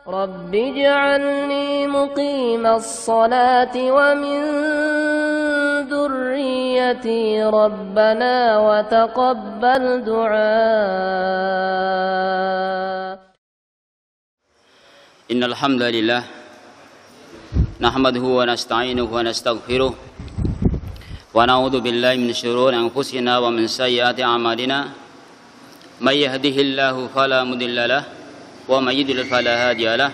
رب اجعلني مقيم الصلاة ومن ذريتي ربنا وتقبل دعاء. إن الحمد لله نحمده ونستعينه ونستغفره ونعوذ بالله من شرور أنفسنا ومن سيئات أعمالنا من يهده الله فلا مضل له ومن يضلل فلا هادي له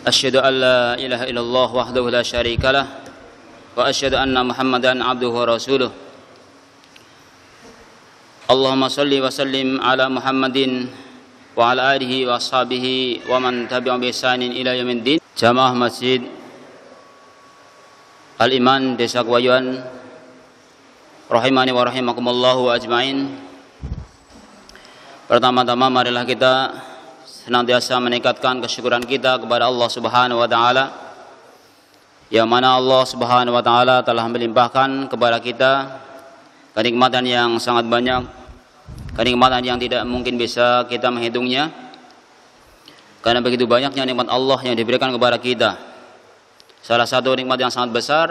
أشهد أن لا إله إلا الله وحده لا شريك له وأشهد أن محمدا عبده ورسوله اللهم صل وسلم على محمد وعلى آله وأصحابه ومن تبعهم بإحسان إلى يوم الدين. Jamaah Masjid Al-Iman Desa Kewayuan rahimani wa rahimakumullahu ajmain. Pertama-tama marilah kita senantiasa meningkatkan kesyukuran kita kepada Allah Subhanahu wa taala, yang mana Allah Subhanahu wa taala telah melimpahkan kepada kita kenikmatan yang sangat banyak, kenikmatan yang tidak mungkin bisa kita menghitungnya, karena begitu banyaknya nikmat Allah yang diberikan kepada kita. Salah satu nikmat yang sangat besar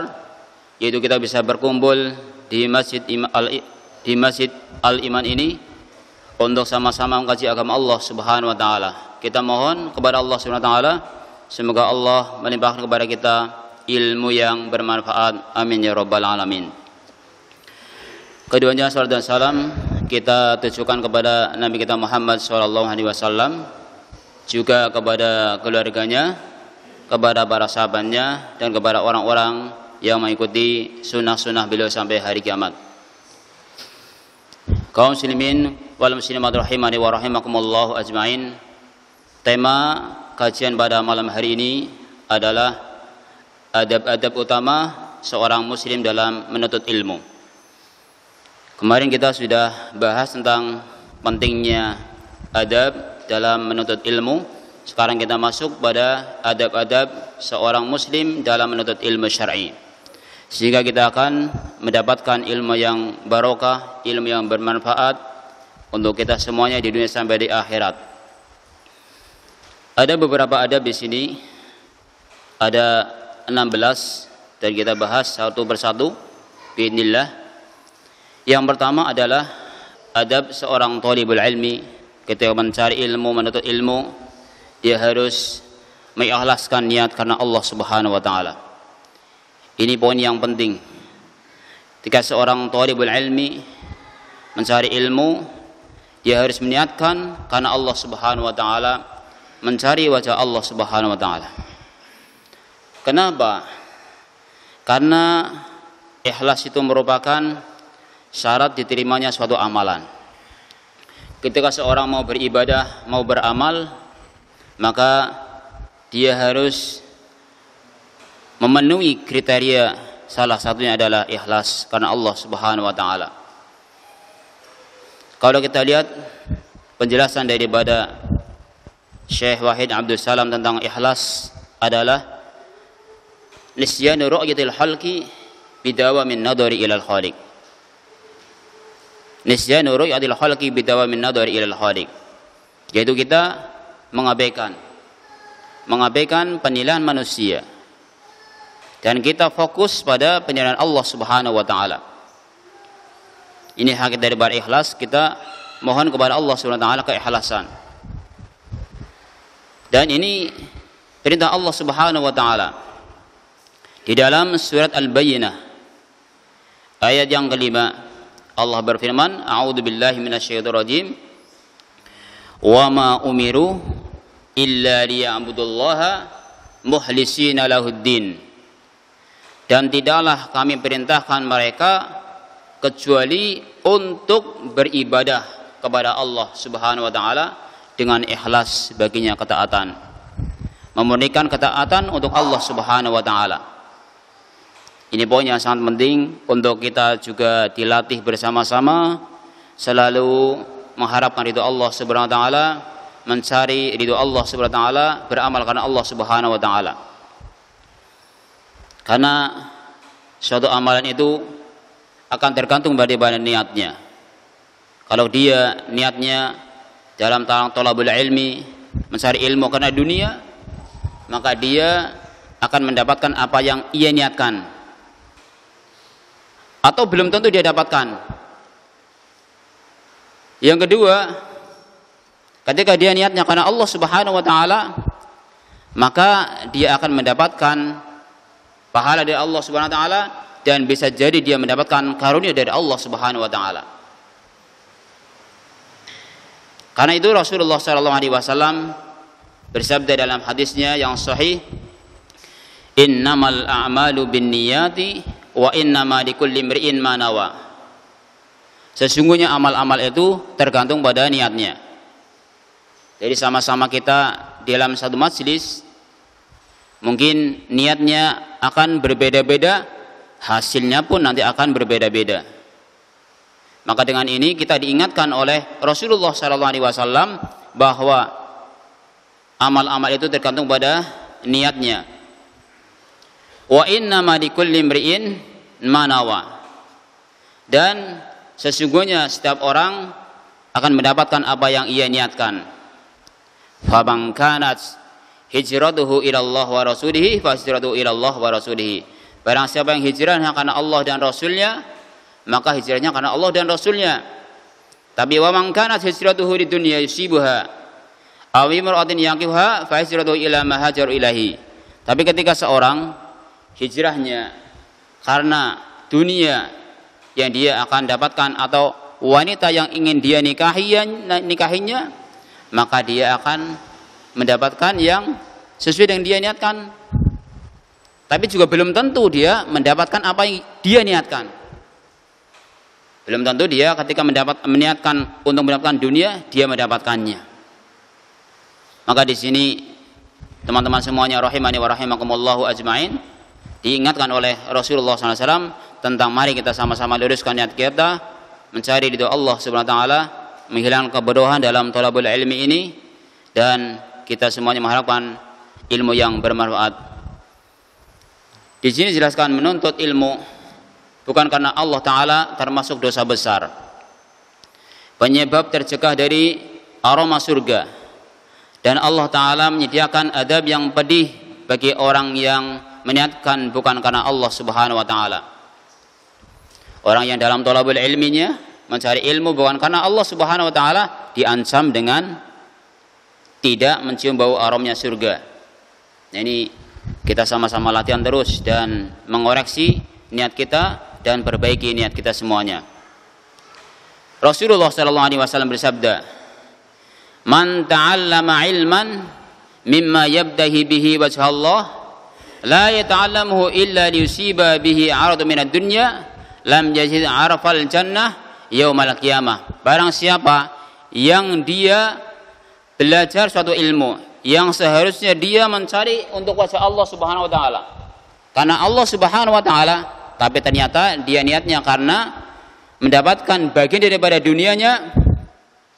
yaitu kita bisa berkumpul di Masjid Al-Iman ini untuk sama-sama mengkaji agama Allah Subhanahu wa taala. Kita mohon kepada Allah Subhanahu wa taala semoga Allah melimpahkan kepada kita ilmu yang bermanfaat. Amin ya rabbal alamin. Keduanya salat dan salam kita tujukan kepada Nabi kita Muhammad sallallahu alaihi wasallam, juga kepada keluarganya, kepada para sahabatnya, dan kepada orang-orang yang mengikuti sunnah-sunnah beliau sampai hari kiamat. Kaum muslimin wal muslimat rahimani wa rahimakumullah ajmain. Tema kajian pada malam hari ini adalah adab-adab utama seorang muslim dalam menuntut ilmu. Kemarin kita sudah bahas tentang pentingnya adab dalam menuntut ilmu. Sekarang kita masuk pada adab-adab seorang muslim dalam menuntut ilmu syar'i, sehingga kita akan mendapatkan ilmu yang barokah, ilmu yang bermanfaat untuk kita semuanya di dunia sampai di akhirat. Ada beberapa adab di sini, ada 16, dan kita bahas satu persatu biidznillah. Yang pertama adalah adab seorang thalibul ilmi. Ketika mencari ilmu, menuntut ilmu, dia harus mengikhlaskan niat karena Allah Subhanahu wa taala. Ini poin yang penting. Ketika seorang thalibul ilmi mencari ilmu, dia harus meniatkan karena Allah Subhanahu wa taala, mencari wajah Allah Subhanahu wa taala. Kenapa? Karena ikhlas itu merupakan syarat diterimanya suatu amalan. Ketika seorang mau beribadah, mau beramal, maka dia harus memenuhi kriteria, salah satunya adalah ikhlas karena Allah Subhanahu wa taala. Kalau kita lihat penjelasan daripada Syekh Wahid Abdul Salam tentang ikhlas adalah nisyanu ru'yatil khalqi bidawamin nadari ilal khaliq. Nisyanu ru'yatil khalqi bidawamin nadari ilal khaliq, yaitu kita mengabaikan penilaian manusia dan kita fokus pada penilaian Allah Subhanahu wa taala. Ini hakikat daripada ikhlas. Kita mohon kepada Allah Subhanahu wa taala keikhlasan. Dan ini perintah Allah Subhanahu wa taala di dalam surat Al-Bayyinah ayat yang kelima. Allah berfirman, a'udzu billahi minasyaitonir rajim, wa ma umiru illa liya'budullaha mukhlisina lahuddin. Dan tidaklah kami perintahkan mereka kecuali untuk beribadah kepada Allah Subhanahu wa taala dengan ikhlas baginya ketaatan, memurnikan ketaatan untuk Allah Subhanahu wa taala. Ini poin yang sangat penting untuk kita juga dilatih bersama-sama, selalu mengharapkan ridho Allah Subhanahu wa taala, mencari ridho Allah Subhanahu wa taala, beramal karena Allah Subhanahu wa taala. Karena suatu amalan itu akan tergantung pada niatnya. Kalau dia niatnya dalam thalabul ilmi, mencari ilmu karena dunia, maka dia akan mendapatkan apa yang ia niatkan, atau belum tentu dia dapatkan. Yang kedua, ketika dia niatnya karena Allah Subhanahu wa taala, maka dia akan mendapatkan pahala dari Allah Subhanahu wa taala, dan bisa jadi dia mendapatkan karunia dari Allah Subhanahu wa taala. Karena itu Rasulullah SAW bersabda dalam hadisnya yang sahih, innamal a'malu binniyati wa innama likulli imri'in ma nawa. Sesungguhnya amal-amal itu tergantung pada niatnya. Jadi sama-sama kita dalam satu majelis, mungkin niatnya akan berbeda-beda, hasilnya pun nanti akan berbeda-beda. Maka dengan ini kita diingatkan oleh Rasulullah SAW bahwa amal-amal itu tergantung pada niatnya. Wa innama likulli imri'in ma nawa. Dan sesungguhnya setiap orang akan mendapatkan apa yang ia niatkan. Faman kanat hijratuhu ila Allah wa rasulihi fa hijratuhu ila Allah wa rasulihi. Barang siapa yang hijrahnya karena Allah dan Rasulnya, maka hijrahnya karena Allah dan Rasulnya. Tapi wa man kanat hijratuhu lidunya yusibuha aw imra'atin yankihuha fa hijratuhu ila ma hajar ilahi. Tapi ketika seorang hijrahnya karena dunia yang dia akan dapatkan atau wanita yang ingin dia nikahinya, maka dia akan mendapatkan yang sesuai dengan dia niatkan. Tapi juga belum tentu dia mendapatkan apa yang dia niatkan. Belum tentu dia ketika meniatkan untuk mendapatkan dunia, dia mendapatkannya. Maka di sini teman-teman semuanya rahimani wa rahimakumullahu ajmain, diingatkan oleh Rasulullah SAW tentang mari kita sama-sama luruskan niat kita mencari ridho Allah Subhanahu wa taala, menghilangkan kebodohan dalam thalabul ilmi ini, dan kita semuanya mengharapkan ilmu yang bermanfaat. Di sini jelaskan menuntut ilmu bukan karena Allah Ta'ala termasuk dosa besar, penyebab tercegah dari aroma surga, dan Allah Ta'ala menyediakan adab yang pedih bagi orang yang meniatkan bukan karena Allah Subhanahu wa Ta'ala. Orang yang dalam thalabul ilminya mencari ilmu bukan karena Allah Subhanahu wa Ta'ala diancam dengan tidak mencium bau aromanya surga. Nah, ini kita sama-sama latihan terus dan mengoreksi niat kita dan perbaiki niat kita semuanya. Rasulullah SAW bersabda, man ta'allama ilman mimma yabdahi bihi wajhallah la yata'allamuhu illa liyusiba bihi 'aradu minad dunya lam yajid 'arafal jannah yaumal qiyamah. Barang siapa yang dia belajar suatu ilmu yang seharusnya dia mencari untuk wajah Allah Subhanahu wa taala, karena Allah Subhanahu wa taala, tapi ternyata dia niatnya karena mendapatkan bagian daripada dunianya,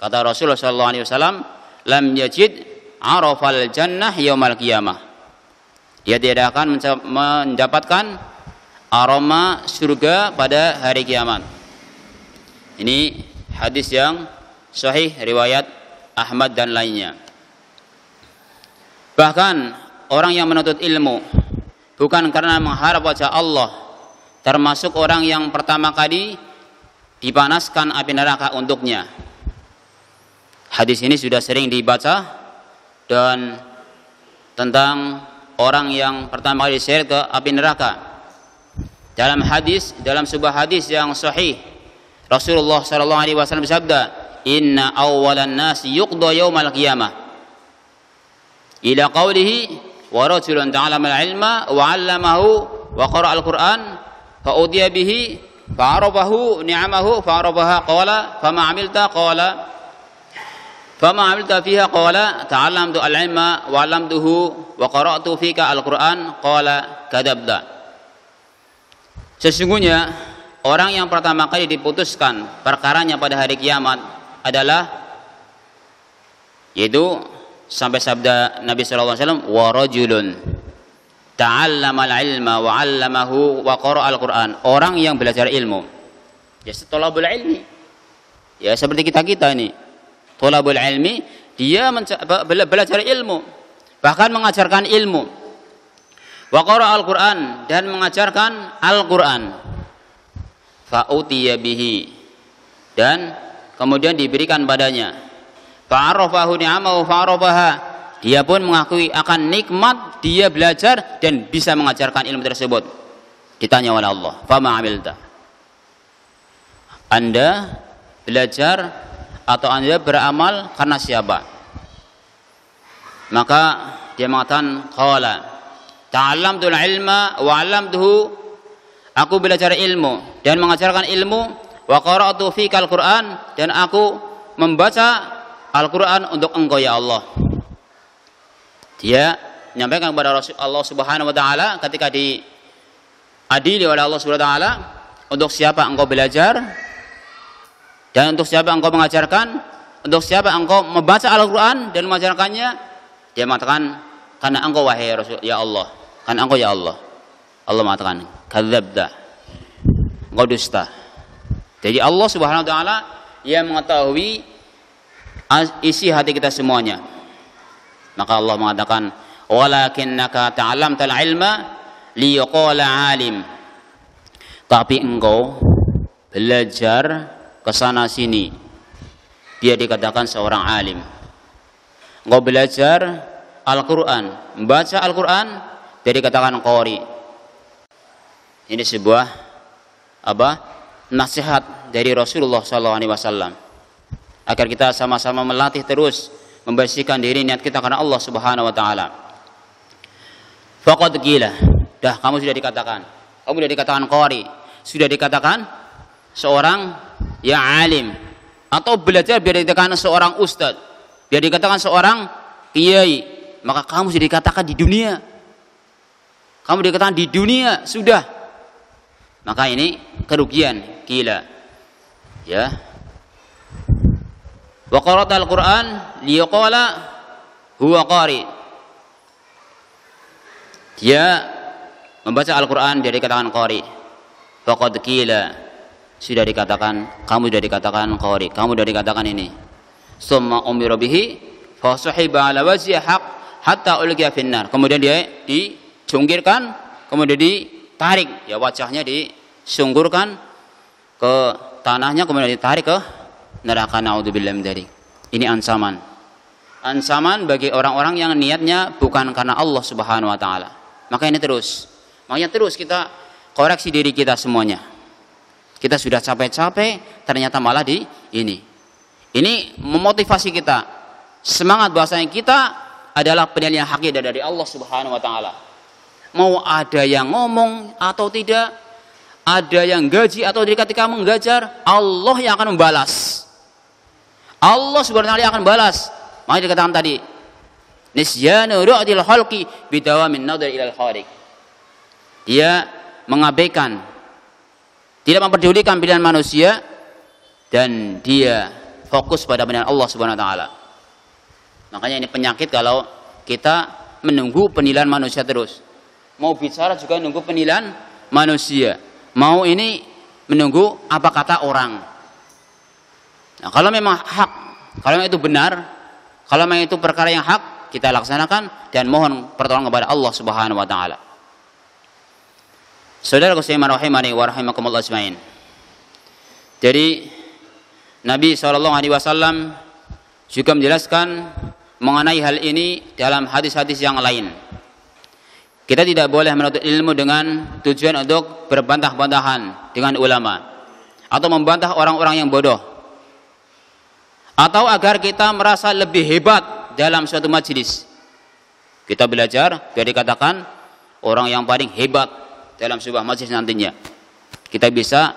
kata Rasulullah SAW, lam yajid arafal jannah yaumal qiyamah. Dia tidak akan mendapatkan aroma surga pada hari kiamat. Ini hadis yang sahih riwayat Ahmad dan lainnya. Bahkan orang yang menuntut ilmu bukan karena mengharap wajah Allah, termasuk orang yang pertama kali dipanaskan api neraka untuknya. Hadis ini sudah sering dibaca, dan tentang orang yang pertama kali diseret ke api neraka. Dalam sebuah hadis yang sahih, Rasulullah SAW bersabda, inna awwalan nasi yuqda yaumal qiyamah ila qawlihi wa rajulun ta'allama al-ilma wa 'allamahu wa qara'a al-Qur'an fa udiya bihi fa 'arafahu ni'amahu fa 'arafaha qala fama 'amilta qala fama 'amilta fiha qala ta'allamtu al-ilma wa 'allamtuhu wa qara'tu fika al-Qur'an qala kadabta. Sesungguhnya orang yang pertama kali diputuskan perkaranya pada hari kiamat adalah, yaitu sampai sabda Nabi SAW, wa rajulun ta'allama al-ilma wa 'allamahu wa qara'a al-Qur'an, orang yang belajar ilmu. Ya, thalabul ilmi, ya seperti kita ini, thalabul ilmi, dia belajar ilmu, bahkan mengajarkan ilmu. Wa qara al-Qur'an, dan mengajarkan Al-Qur'an. Fa utiya bihi, dan kemudian diberikan padanya. Fa'arafahu ni'amahu fa'arafaha, dia pun mengakui akan nikmat dia belajar dan bisa mengajarkan ilmu tersebut. Ditanya oleh Allah, fama amilta, Anda belajar atau Anda beramal karena siapa? Maka dia mengatakan, qala ta'allamtul ilma wa 'allamtuhu, aku belajar ilmu dan mengajarkan ilmu, wa qara'tu fikal Qur'an, dan aku membaca Al-Qur'an untuk engkau ya Allah. Dia menyampaikan kepada Allah Subhanahu wa taala ketika diadili oleh Allah Subhanahu wa taala, untuk siapa engkau belajar dan untuk siapa engkau mengajarkan, untuk siapa engkau membaca Al-Qur'an dan mengajarkannya. Dia mengatakan, karena engkau wahai Rasul ya Allah, karena engkau ya Allah. Allah mengatakan, kadzabta, engkau dusta. Jadi Allah Subhanahu wa taala yang mengetahui isi hati kita semuanya. Maka Allah mengatakan, walakinnaka ta'allamtal ilma liyaqala alim, tapi engkau belajar kesana sini biar dikatakan seorang alim. Engkau belajar Al-Quran, membaca Al-Quran biar dikatakan qari. Ini sebuah nasihat dari Rasulullah SAW, agar kita sama-sama melatih terus, membersihkan diri niat kita karena Allah Subhanahu wa taala. Faqad qila, dah kamu sudah dikatakan qari, sudah dikatakan seorang yang alim, atau belajar biar dikatakan seorang ustaz, biar dikatakan seorang kiai, maka kamu sudah dikatakan di dunia. Kamu dikatakan di dunia sudah. Maka ini kerugian, gila. Ya. Wa qara'ta al-Qur'an liyaqala huwa qari. Dia membaca Al-Qur'an dia dikatakan qari. Faqad qila, sudah dikatakan, kamu sudah dikatakan qari, kamu sudah dikatakan ini. Summa umira bihi fa suhiba ala wajhi haq hatta ulqiya finnar. Kemudian dia dijungkirkan, kemudian ditarik, ya wajahnya disunggurkan ke tanahnya, kemudian ditarik ke neraka. Naudzubillah min dzalik. Ini ancaman bagi orang-orang yang niatnya bukan karena Allah Subhanahu wa taala. Maka ini makanya terus kita koreksi diri kita semuanya. Kita sudah capek-capek, ternyata malah ini memotivasi kita, semangat bahwasanya kita adalah penilaian hakikat dari Allah Subhanahu wa taala. Mau ada yang ngomong atau tidak, ada yang gaji atau tidak, ketika menggajar, Allah yang akan membalas. Allah Subhanahu wa taala yang akan balas. Makanya dikatakan tadi, nisyanu ru'dil khalqi bidawamin nadar ilal khaliq. Dia mengabaikan, tidak memperdulikan pilihan manusia, dan dia fokus pada pilihan Allah Subhanahu wa taala. Makanya ini penyakit kalau kita menunggu penilaian manusia terus. Mau bicara juga menunggu penilaian manusia. Mau ini menunggu apa kata orang. Nah, kalau memang hak, kalau memang itu benar, kalau memang itu perkara yang hak, kita laksanakan dan mohon pertolongan kepada Allah Subhanahu wa taala. Saudaraku sekalian rahimani wa rahimakumullah ajmain. Jadi Nabi SAW juga menjelaskan mengenai hal ini dalam hadis-hadis yang lain. Kita tidak boleh menuntut ilmu dengan tujuan untuk berbantah-bantahan dengan ulama, atau membantah orang-orang yang bodoh, atau agar kita merasa lebih hebat dalam suatu majelis. Kita belajar biar dikatakan orang yang paling hebat dalam sebuah majelis nantinya. Kita bisa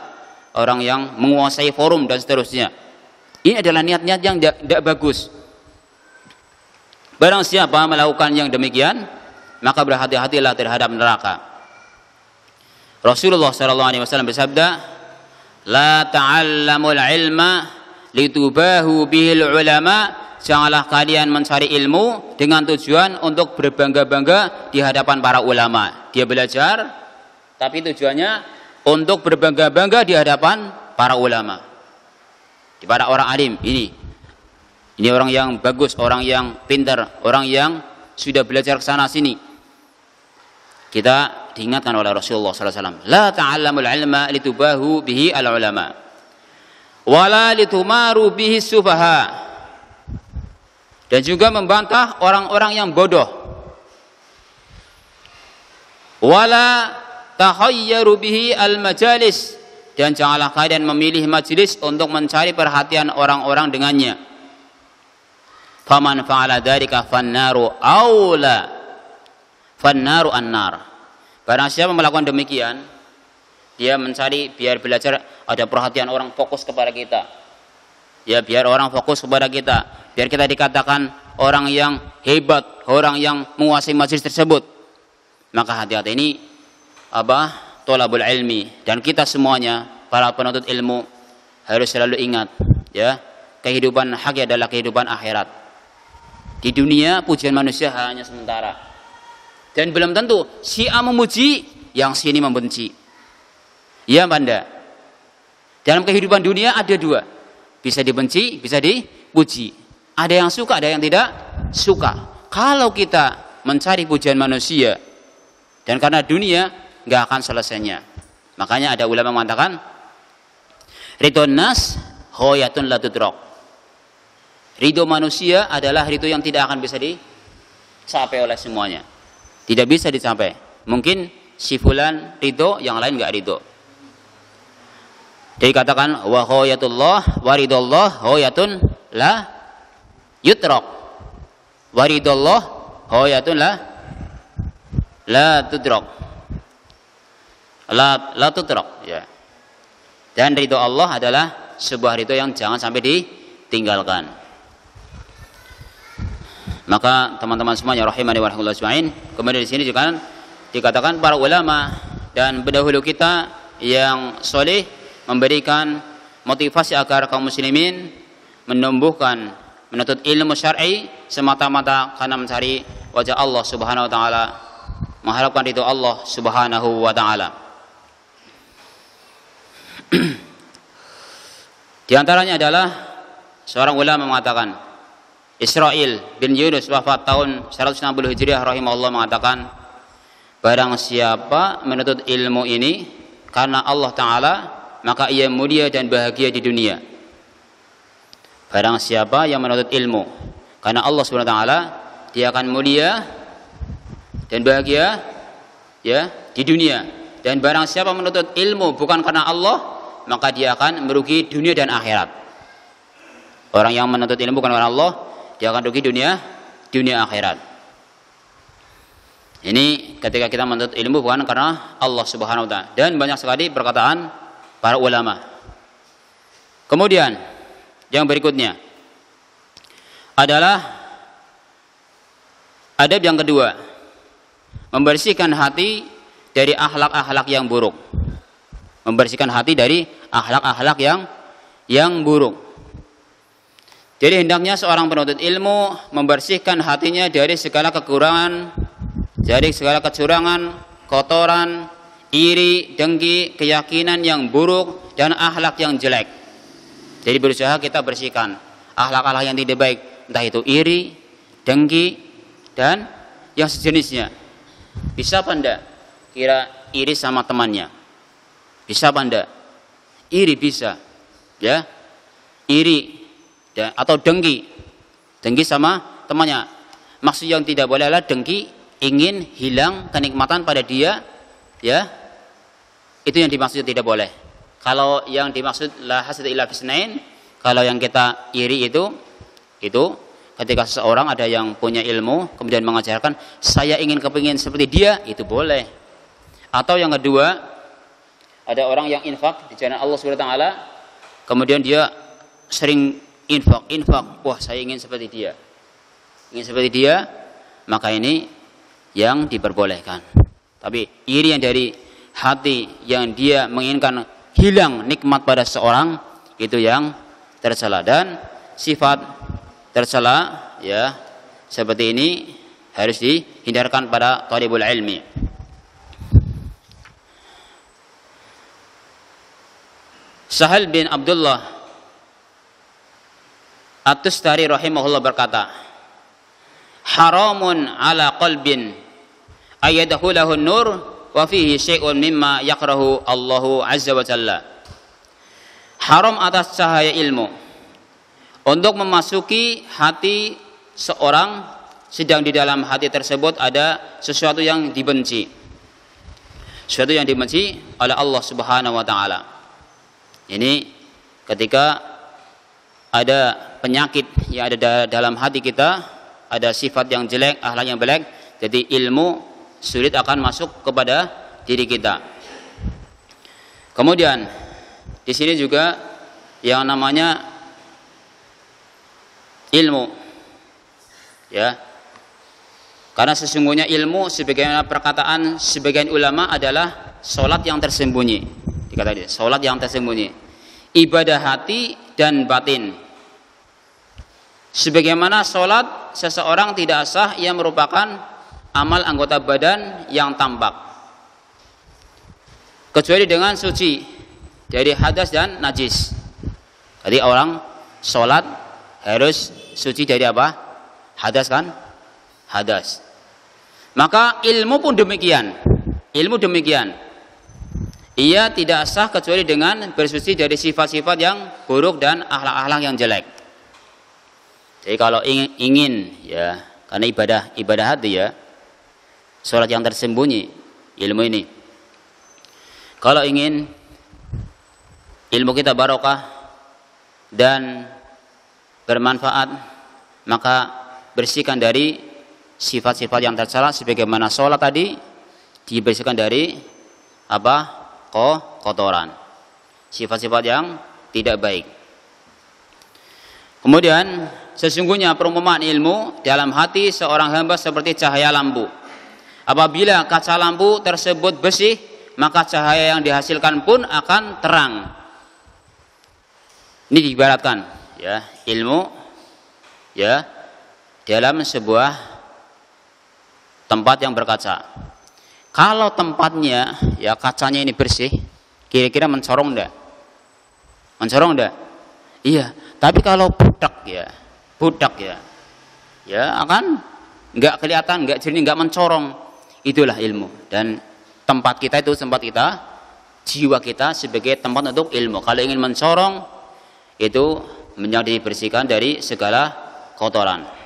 orang yang menguasai forum dan seterusnya. Ini adalah niat-niat yang tidak bagus. Barang siapa melakukan yang demikian, maka berhati-hatilah terhadap neraka. Rasulullah SAW bersabda, la ta'allamul ilma litubahu bihil ulama. Janganlah kalian mencari ilmu dengan tujuan untuk berbangga-bangga di hadapan para ulama. Dia belajar, tapi tujuannya untuk berbangga-bangga di hadapan para ulama, di para orang alim. Ini Ini orang yang bagus, orang yang pintar, orang yang sudah belajar ke sana sini. Kita diingatkan oleh Rasulullah SAW. La ta'allamul ilma litubahu bihi al-ulama. Wala litumaru bihi sufaha. Dan juga membantah orang-orang yang bodoh. Wala tahayyaru bihi al-majalis. Dan janganlah kalian memilih majelis untuk mencari perhatian orang-orang dengannya. Faman fa'ala dzalika fannaru aula. Fannaru annar. Barang siapa melakukan demikian, dia mencari biar belajar ada perhatian orang fokus kepada kita. Ya, biar orang fokus kepada kita, biar kita dikatakan orang yang hebat, orang yang menguasai majelis tersebut. Maka hati-hati ini tolabul ilmi, dan kita semuanya para penuntut ilmu harus selalu ingat, ya, kehidupan hakiki adalah kehidupan akhirat. Di dunia pujian manusia hanya sementara, dan belum tentu si A memuji yang si ini membenci. Ya Anda, dalam kehidupan dunia ada dua, bisa dibenci, bisa dipuji. Ada yang suka, ada yang tidak suka. Kalau kita mencari pujian manusia, dan karena dunia nggak akan selesainya. Makanya ada ulama mengatakan, ridho nas hoyatun la tudrok. Ridho manusia adalah ridho yang tidak akan bisa dicapai oleh semuanya. Tidak bisa dicapai. Mungkin si fulan ridho, yang lain nggak ridho. Jadi katakan wa hoyatullah wa ridullah hoyatun la yutrok. Wa ridullah hoyatun la tudrok. La tutrok, ya. Dan ridho Allah adalah sebuah ridho yang jangan sampai ditinggalkan. Maka teman-teman semuanya rahimani wa rahimakumullah ajmain, kemudian di sini juga dikatakan para ulama dan pendahulu kita yang soleh memberikan motivasi agar kaum muslimin menumbuhkan menuntut ilmu syar'i semata-mata karena mencari wajah Allah Subhanahu wa taala, mengharapkan ridho Allah Subhanahu wa taala. Di antaranya adalah seorang ulama mengatakan, Israil bin Yunus wafat tahun 160 Hijriah rahimahullah mengatakan, barang siapa menuntut ilmu ini karena Allah Ta'ala, maka ia mulia dan bahagia di dunia. Barang siapa yang menuntut ilmu karena Allah Subhanahu wa taala, dia akan mulia dan bahagia, ya, di dunia. Dan barang siapa menuntut ilmu bukan karena Allah, maka dia akan merugi dunia dan akhirat. Orang yang menuntut ilmu bukan karena Allah, dia akan rugi dunia akhirat. Ini ketika kita menuntut ilmu bukan karena Allah Subhanahu wa taala. Dan banyak sekali perkataan para ulama. Kemudian yang berikutnya adalah adab yang kedua, membersihkan hati dari akhlak-akhlak yang buruk. Membersihkan hati dari akhlak-akhlak yang buruk. Jadi hendaknya seorang penuntut ilmu membersihkan hatinya dari segala kekurangan, dari segala kecurangan, kotoran, iri, dengki, keyakinan yang buruk, dan akhlak yang jelek. Jadi berusaha kita bersihkan akhlak-akhlak yang tidak baik, entah itu iri, dengki, dan yang sejenisnya. Bisa apa enggak kira iri sama temannya? Bisa apa enggak? Iri bisa, ya, iri, ya, atau dengki sama temannya. Maksud yang tidak boleh adalah dengki ingin hilang kenikmatan pada dia, ya, itu yang dimaksud tidak boleh. Kalau yang dimaksud la hasad illa fisnain, kalau yang kita iri itu ketika seseorang ada yang punya ilmu kemudian mengajarkan saya kepingin seperti dia, itu boleh. Atau yang kedua, ada orang yang infak di jalan Allah Subhanahu wa taala, kemudian dia sering infak, wah saya ingin seperti dia, maka ini yang diperbolehkan. Tapi iri yang dari hati yang dia menginginkan hilang nikmat pada seorang, itu yang tercela. Dan sifat tercela, ya, seperti ini harus dihindarkan pada thalibul ilmi. Sahal bin Abdullah At-Tustari rahimahullah berkata, haramun ala qalbin ayyadahulahu nur wa fihi syai'un mimma yakrahu Allahu azza wa jalla. Haram atas cahaya ilmu untuk memasuki hati seorang sedang di dalam hati tersebut ada sesuatu yang dibenci. Sesuatu yang dibenci oleh Allah Subhanahu wa taala. Ini ketika ada penyakit yang ada dalam hati kita, ada sifat yang jelek, akhlak yang jelek, jadi ilmu sulit akan masuk kepada diri kita. Kemudian di sini juga yang namanya ilmu, ya, karena sesungguhnya ilmu sebagaimana perkataan sebagian ulama adalah solat yang tersembunyi. Dikatakan solat yang tersembunyi, ibadah hati dan batin. Sebagaimana solat seseorang tidak sah, ia merupakan amal anggota badan yang tampak, kecuali dengan suci dari hadas dan najis. Jadi orang solat harus suci dari apa? Hadas kan? Hadas. Maka ilmu pun demikian. Ilmu demikian. Ia tidak sah kecuali dengan bersuci dari sifat-sifat yang buruk dan akhlak-akhlak yang jelek. Jadi kalau ingin ya, karena ibadah hati ya, sholat yang tersembunyi, ilmu ini. Kalau ingin ilmu kita barokah dan bermanfaat, maka bersihkan dari sifat-sifat yang tercela, sebagaimana sholat tadi dibersihkan dari apa? Kotoran, sifat-sifat yang tidak baik. Kemudian sesungguhnya perumpamaan ilmu dalam hati seorang hamba seperti cahaya lampu. Apabila kaca lampu tersebut bersih, maka cahaya yang dihasilkan pun akan terang. Ini diibaratkan ya, ilmu ya dalam sebuah tempat yang berkaca. Kalau tempatnya ya kacanya ini bersih, kira-kira mencorong enggak? Mencorong enggak? Iya. Tapi kalau budak ya akan nggak kelihatan, nggak jernih, nggak mencorong. Itulah ilmu. Dan tempat kita itu tempat kita, jiwa kita sebagai tempat untuk ilmu. Kalau ingin mencorong, itu dibersihkan dari segala kotoran.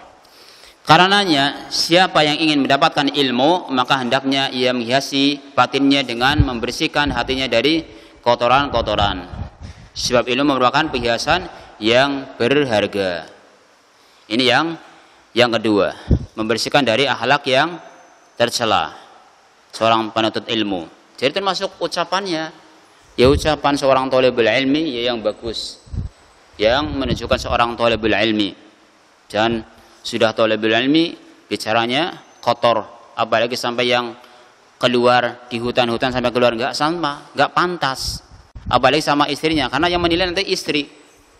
Karenanya siapa yang ingin mendapatkan ilmu, maka hendaknya ia menghiasi batinnya dengan membersihkan hatinya dari kotoran-kotoran. Sebab ilmu merupakan perhiasan yang berharga. Ini yang kedua, membersihkan dari akhlak yang tercela seorang penuntut ilmu. Jadi termasuk ucapannya, ya ucapan seorang thalibul ilmi ya yang bagus, yang menunjukkan seorang thalibul ilmi. Dan sudah thalibul ilmi bicaranya kotor, apalagi sampai yang keluar di hutan-hutan sampai keluar nggak pantas, apalagi sama istrinya, karena yang menilai nanti istri.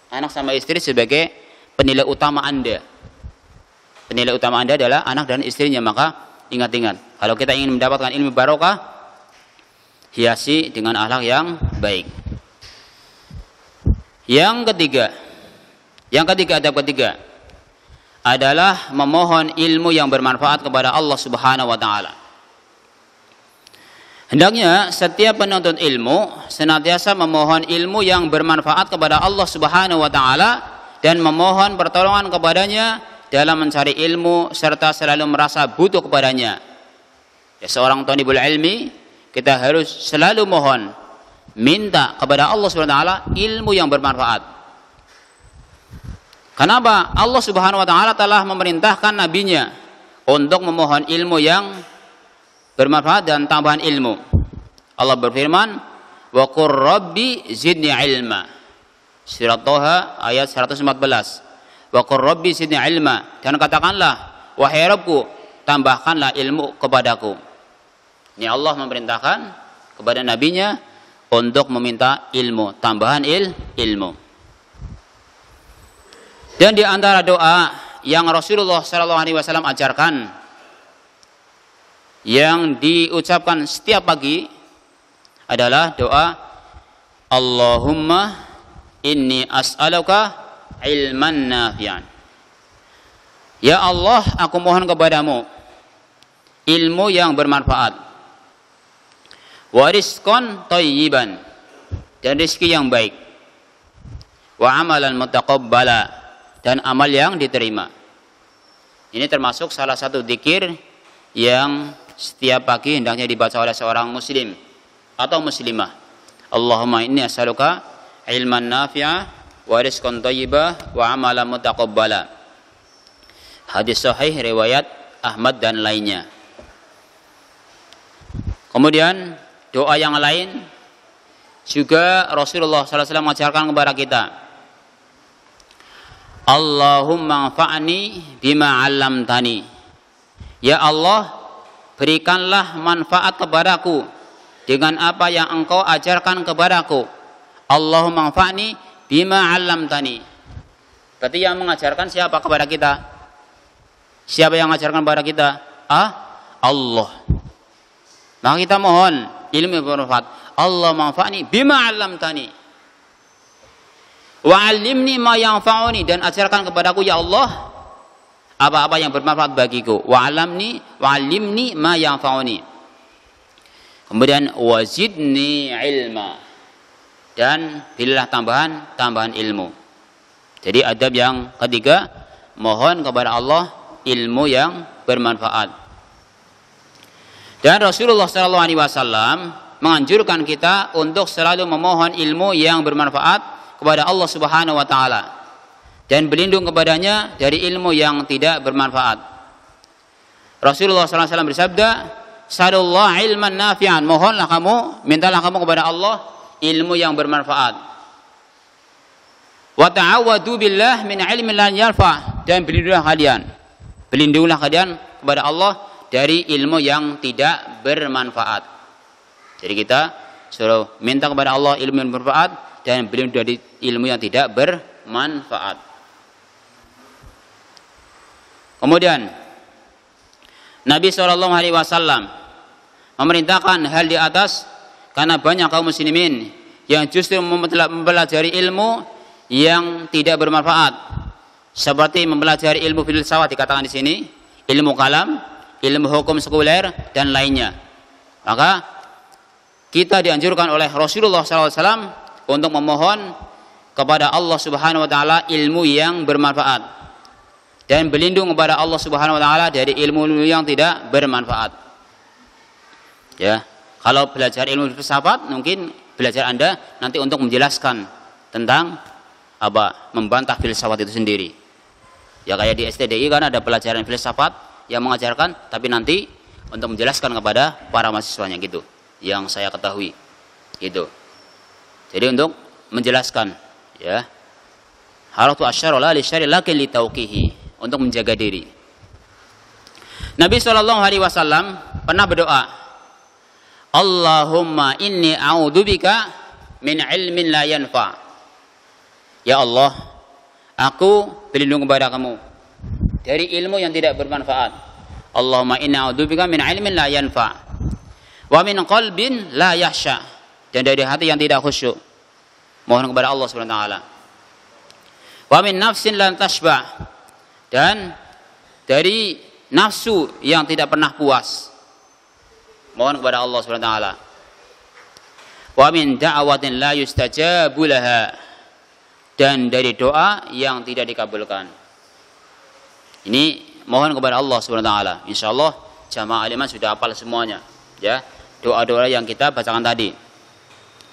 Anak sama istri sebagai penilai utama Anda. Penilai utama Anda adalah anak dan istrinya. Maka ingat-ingat, kalau kita ingin mendapatkan ilmu barokah, hiasi dengan akhlak yang baik. Yang ketiga adab ketiga adalah memohon ilmu yang bermanfaat kepada Allah Subhanahu wa taala. Hendaknya setiap penuntut ilmu senantiasa memohon ilmu yang bermanfaat kepada Allah Subhanahu wa taala dan memohon pertolongan kepadanya dalam mencari ilmu serta selalu merasa butuh kepadanya. Ya, seorang thalibul ilmi kita harus selalu mohon, minta kepada Allah Subhanahu wa taala ilmu yang bermanfaat. Kenapa? Allah Subhanahu wa taala telah memerintahkan nabinya untuk memohon ilmu yang bermanfaat dan tambahan ilmu. Allah berfirman, "Wa qur rabbi zidni ilma." Surat Thaha ayat 114. Wa qur rabbi zidni ilma, dan katakanlah, wahai Rabbku, tambahkanlah ilmu kepadaku. Ini Allah memerintahkan kepada nabinya untuk meminta ilmu, tambahan ilmu. Dan di antara doa yang Rasulullah SAW ajarkan, yang diucapkan setiap pagi adalah doa Allahumma inni as'aluka ilman nafi'an. Ya Allah, aku mohon kepadamu ilmu yang bermanfaat. Wa rizqan thayyiban, dan rezeki yang baik. Wa amalan mutaqabbala, dan amal yang diterima. Ini termasuk salah satu zikir yang setiap pagi hendaknya dibaca oleh seorang muslim atau muslimah. Allahumma inni as'aluka ilman nafi'a wa rizqan thayyibah wa amalan mutaqabbala. Hadis sahih riwayat Ahmad dan lainnya. Kemudian doa yang lain juga Rasulullah SAW mengajarkan kepada kita. Allahumma anfa'ni bima 'allamtani. Ya Allah, berikanlah manfaat kepadaku dengan apa yang Engkau ajarkan kepadaku. Allahumma anfa'ni bima 'allamtani. Berarti yang mengajarkan siapa kepada kita? Siapa yang mengajarkan kepada kita? Allah. Maka kita mohon ilmu yang bermanfaat. Allahumma anfa'ni bima 'allamtani. Wa 'allimni ma yanfa'uni, dan ajarkan kepadaku ya Allah apa-apa yang bermanfaat bagiku. Wa 'allimni ma yanfa'uni. Kemudian wazidni ilma, dan berilah tambahan ilmu. Jadi adab yang ketiga, mohon kepada Allah ilmu yang bermanfaat. Dan Rasulullah SAW menganjurkan kita untuk selalu memohon ilmu yang bermanfaat kepada Allah Subhanahu wa taala dan berlindung kepadanya dari ilmu yang tidak bermanfaat. Rasulullah SAW bersabda, "Sallallahu ilman nafi'an." Mohonlah kamu, mintalah kamu kepada Allah ilmu yang bermanfaat. Wa ta'awwadu billah min ilmin la yanfa', dan berlindunglah kalian kepada Allah dari ilmu yang tidak bermanfaat. Jadi kita suruh minta kepada Allah ilmu yang bermanfaat dan berlindung dari ilmu yang tidak bermanfaat. Kemudian Nabi SAW memerintahkan hal di atas karena banyak kaum muslimin yang justru mempelajari ilmu yang tidak bermanfaat, seperti mempelajari ilmu filsafat dikatakan di sini, ilmu kalam, ilmu hukum sekuler dan lainnya. Maka kita dianjurkan oleh Rasulullah SAW untuk memohon kepada Allah Subhanahu wa taala ilmu yang bermanfaat dan berlindung kepada Allah Subhanahu wa taala dari ilmu yang tidak bermanfaat. Ya, kalau belajar ilmu filsafat mungkin belajar Anda nanti untuk menjelaskan tentang membantah filsafat itu sendiri. Ya kayak di STDI kan ada pelajaran filsafat yang mengajarkan, tapi nanti untuk menjelaskan kepada para mahasiswanya gitu, yang saya ketahui gitu. Jadi untuk menjelaskan, ya, haratu asyara li syari lakin li tauqihi, untuk menjaga diri. Nabi SAW pernah berdoa, Allahumma inni a'udzubika min ilmin la yanfa. Ya Allah, aku berlindung kepada kamu dari ilmu yang tidak bermanfaat. Allahumma inni a'udzubika min ilmin la yanfa wa min qalbin la yahsha, dan dari hati yang tidak khusyuk. Mohon kepada Allah Subhanahu wa taala. Wa min nafsin lan tashba, dan dari nafsu yang tidak pernah puas. Mohon kepada Allah Subhanahu wa taala. Wa min da'watin la yustajabu laha, dan dari doa yang tidak dikabulkan. Ini mohon kepada Allah Subhanahu wa taala. Insyaallah jamaah aliman sudah hafal semuanya, ya. Doa-doa yang kita bacakan tadi.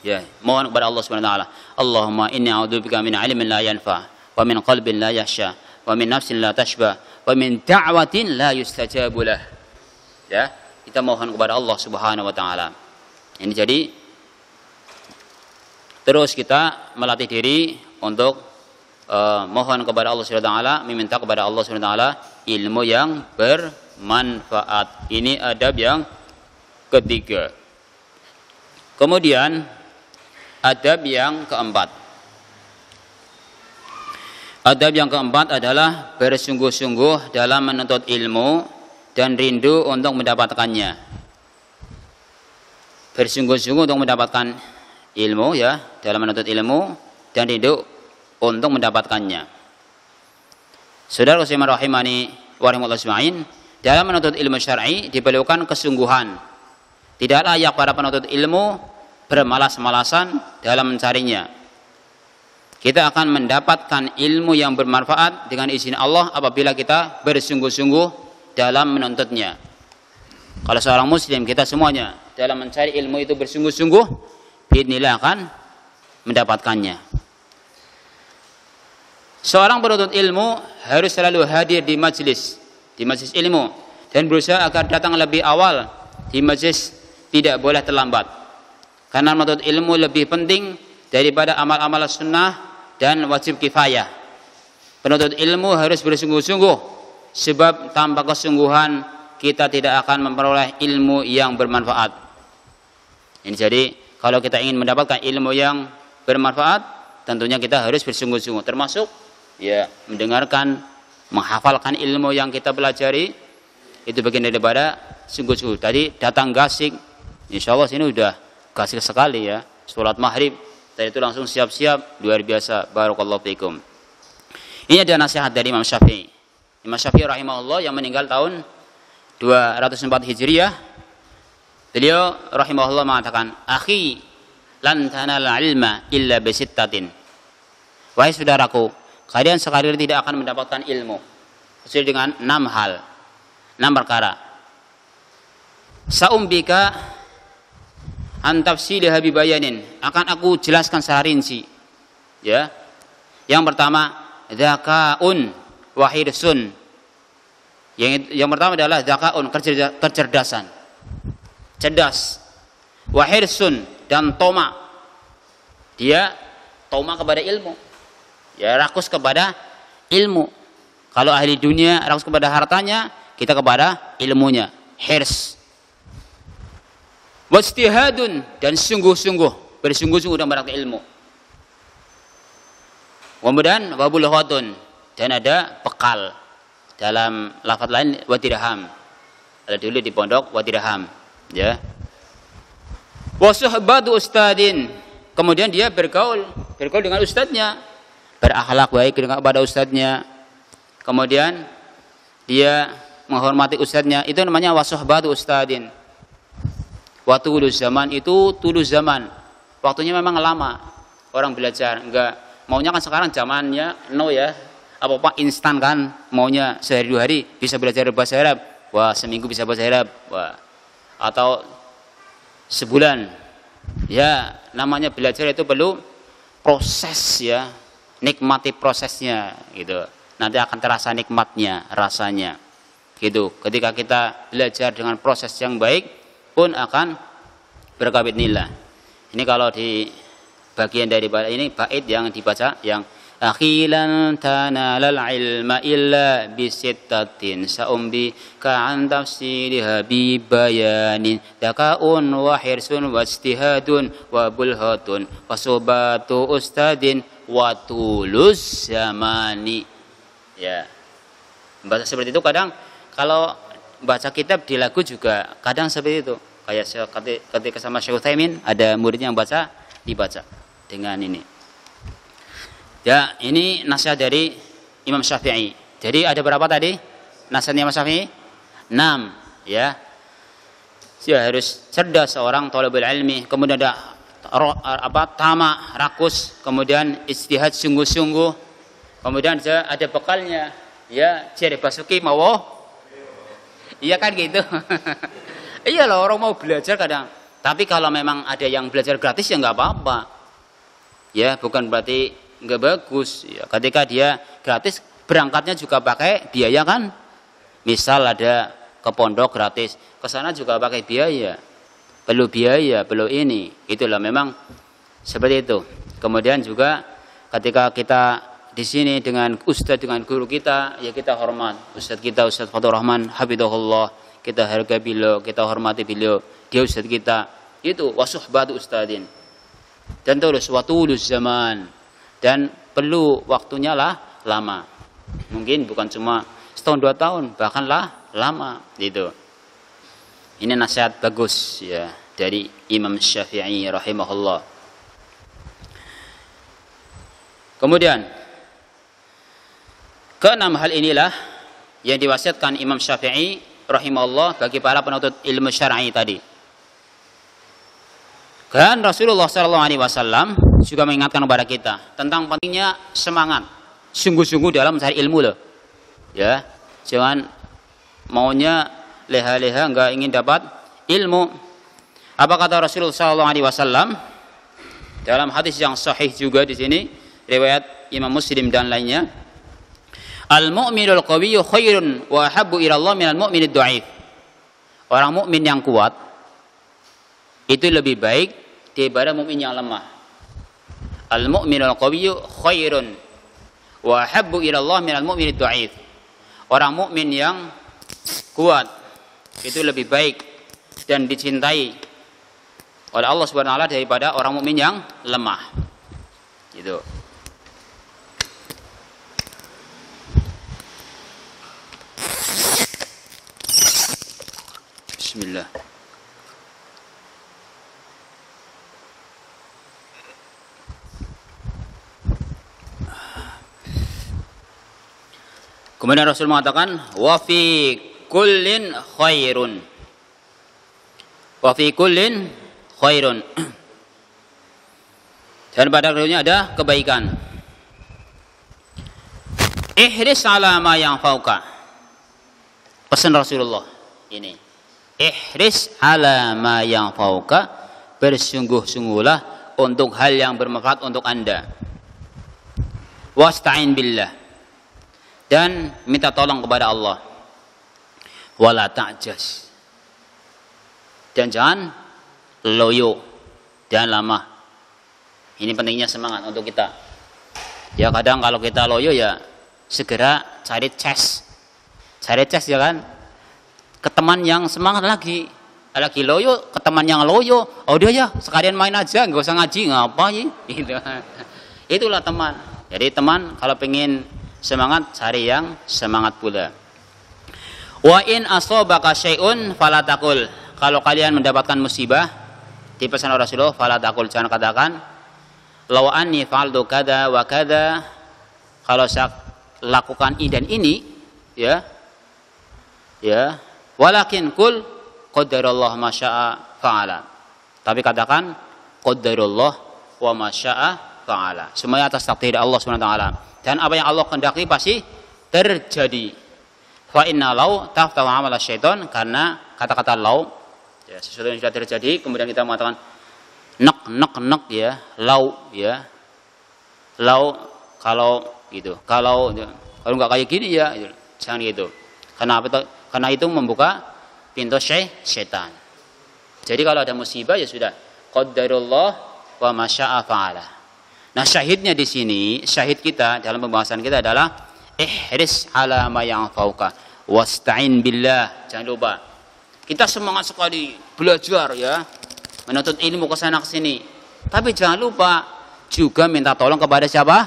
Ya, mohon kepada Allah Subhanahu wa taala. Allahumma inni a'udzubika min ilmin la yanfa, wa min qalbin la yahsha, wa min nafsin la tashba, wa min da'watin la yustajabu lah. Ya, kita mohon kepada Allah Subhanahu wa taala. Ini jadi terus kita melatih diri untuk mohon kepada Allah Subhanahu wa taala, meminta kepada Allah Subhanahu wa taala ilmu yang bermanfaat. Ini adab yang ketiga. Kemudian adab yang keempat. Adab yang keempat adalah bersungguh-sungguh dalam menuntut ilmu dan rindu untuk mendapatkannya. Bersungguh-sungguh untuk mendapatkan ilmu, ya, dalam menuntut ilmu dan rindu untuk mendapatkannya. Saudara sekalian rahimani wa rahimakumullah ajmain, dalam menuntut ilmu syar'i diperlukan kesungguhan. Tidak layak para penuntut ilmu bermalas-malasan dalam mencarinya. Kita akan mendapatkan ilmu yang bermanfaat dengan izin Allah apabila kita bersungguh-sungguh dalam menuntutnya. Kalau seorang muslim, kita semuanya dalam mencari ilmu itu bersungguh-sungguh, biidznillah akan mendapatkannya. Seorang penuntut ilmu harus selalu hadir di majelis ilmu dan berusaha agar datang lebih awal di majelis, tidak boleh terlambat. Karena menuntut ilmu lebih penting daripada amal-amal sunnah dan wajib kifayah. Penuntut ilmu harus bersungguh-sungguh, sebab tanpa kesungguhan kita tidak akan memperoleh ilmu yang bermanfaat. Ini jadi kalau kita ingin mendapatkan ilmu yang bermanfaat, tentunya kita harus bersungguh-sungguh, termasuk ya mendengarkan, menghafalkan ilmu yang kita pelajari, itu bagian daripada sungguh-sungguh. Tadi datang gasik, insya Allah sini udah gasik sekali ya, sholat maghrib tadi itu langsung siap-siap, luar biasa. Barakallahu fikum. Ini ada nasihat dari Imam Syafi'i. Imam Syafi'i rahimahullah yang meninggal tahun 204 Hijriah. Beliau rahimahullah mengatakan, "Akhi, lan tanal ilma illa bisittatin." Wahai saudaraku, kalian sekali tidak akan mendapatkan ilmu kecuali dengan 6 hal, 6 perkara. Saumbika an tafsiliha bibayanin, akan aku jelaskan secara rinci. Ya. Yang pertama, dzakaun wa hirsun. Yang pertama adalah dzakaun, kecerdasan. Cerdas. Wa hirsun, dan toma. Dia toma kepada ilmu. Ya, rakus kepada ilmu. Kalau ahli dunia rakus kepada hartanya, kita kepada ilmunya. Hirs. Wastihadun, dan sungguh-sungguh, bersungguh-sungguh dalam mendapatkan ilmu. Kemudian wabulghotun, dan ada bekal. Dalam lafaz lain wadirham. Ada dulu di pondok wadirham, ya. Wasuhbatu ustadin, kemudian dia bergaul dengan ustadznya, berakhlak baik kepada ustadznya. Kemudian dia menghormati ustadznya, itu namanya wasuhbatu ustadin. Waktu tulus zaman itu tulus zaman, waktunya memang lama orang belajar, enggak maunya kan sekarang zamannya ya, apa instan kan, maunya sehari 2 hari bisa belajar bahasa Arab, wah seminggu bisa bahasa Arab, wah atau sebulan. Ya namanya belajar itu perlu proses ya, nikmati prosesnya gitu, nanti akan terasa nikmatnya, rasanya gitu. Ketika kita belajar dengan proses yang baik pun akan berkabit nilai. Ini kalau di bagian dari ini bait yang dibaca yang akhilan tanalal ilma illa bisittatin saumbi ka'an tafsiliha bibayanin dakaun wa hirsun wa istihadun wa bulhatun wa sobatu ustadin wa tulus zamani. Ya, baca seperti itu. Kadang kalau baca kitab di lagu juga kadang seperti itu. Kayak ketika sama Syekh Utsaimin ada muridnya yang dibaca dengan ini. Ya, ini nasihat dari Imam Syafi'i. Jadi ada berapa tadi nasihatnya Imam Syafi'i? 6 ya. Dia harus cerdas seorang thalibul ilmi, kemudian ada tamak, rakus, kemudian istihad sungguh-sungguh. Kemudian ada bekalnya ya, ciri basuki mawa. Iya kan gitu. Iya loh, orang mau belajar kadang. Tapi kalau memang ada yang belajar gratis ya nggak apa-apa. Ya bukan berarti nggak bagus. Ya, ketika dia gratis, berangkatnya juga pakai biaya kan. Misal ada ke pondok gratis, ke sana juga pakai biaya. Perlu biaya, perlu ini. Itulah memang seperti itu. Kemudian juga ketika kita di sini dengan ustadz, dengan guru kita, ya kita hormat ustadz kita, Ustadz Fathur Rahman hafidhahullah, kita hargai beliau, kita hormati beliau, dia ustadz kita. Itu wasuhbatu ustadin. Dan terus watulus zaman, dan perlu waktunya lah lama. Mungkin bukan cuma setahun 2 tahun, bahkan lama gitu. Ini nasihat bagus ya dari Imam Syafi'i rahimahullah. Kemudian keenam hal inilah yang diwasiatkan Imam Syafi'i rahimahullah bagi para penuntut ilmu syar'i tadi. Dan Rasulullah SAW juga mengingatkan kepada kita tentang pentingnya semangat, sungguh-sungguh dalam mencari ilmu loh. Ya, jangan maunya leha-leha enggak ingin dapat ilmu. Apa kata Rasulullah SAW dalam hadis yang sahih juga di sini, riwayat Imam Muslim dan lainnya, al-mu'minul qawiyyu khairun wa habbu ila Allah minal mu'minid dha'if. Orang mukmin yang kuat itu lebih baik daripada mukmin yang lemah. Al-mu'minul qawiyyu khairun wa habbu ila Allah minal mu'minid dha'if. Orang mukmin yang kuat itu lebih baik dan dicintai oleh Allah Subhanahu wa taala daripada orang mukmin yang lemah. Gitu. Bismillah. Kemudian Rasul mengatakan wa fi kullin khairun. Wa fi kullin khairun. Dan pada keduanya ada kebaikan. Ihris ala ma yang fauka. Pesan Rasulullah ini. Ihris ala ma yang fauka. Bersungguh-sungguhlah untuk hal yang bermanfaat untuk Anda. Wasta'in billah. Dan minta tolong kepada Allah. Wala ta'jas. Dan jangan loyo dan lama. Ini pentingnya semangat untuk kita. Ya kadang kalau kita loyo ya segera cari ces. Cari ces ya kan. Ke teman yang semangat lagi. Lagi loyo, ke teman yang loyo. Oh dia ya sekalian main aja, nggak usah ngaji, ngapain? Gitu. Itulah teman. Jadi teman kalau pengen semangat, cari yang semangat pula. Wa in asobaka syai'un falatakul. Kalau kalian mendapatkan musibah, di pesan Rasulullah, falatakul, jangan katakan law anni fa'altu kada wa kada. Kalau saya lakukan ini dan ini, ya, walakin kul qadarullah ma syaa fa'ala. Tapi katakan qadarullah wa ma syaa fa'ala. Semuanya atas takdir Allah Subhanahu wa taala. Dan apa yang Allah kehendaki pasti terjadi. Fa inna law taftahu amala syaitan, karena kata-kata law ya sesuatu yang sudah terjadi kemudian kita mengatakan nek ya, law ya. Law kalau gitu. Kalau enggak kayak gini ya gitu. Jangan gitu. Karena itu membuka pintu syaitan. Jadi kalau ada musibah ya sudah qadarullah wa ma syaa fa'ala. Nah syahidnya di sini, syahid kita dalam pembahasan kita adalah ihris ala ma yang fauka wasta'in billah. Jangan lupa kita semangat sekali belajar ya, menuntut ilmu ke sana ke sini. Tapi jangan lupa juga minta tolong kepada siapa?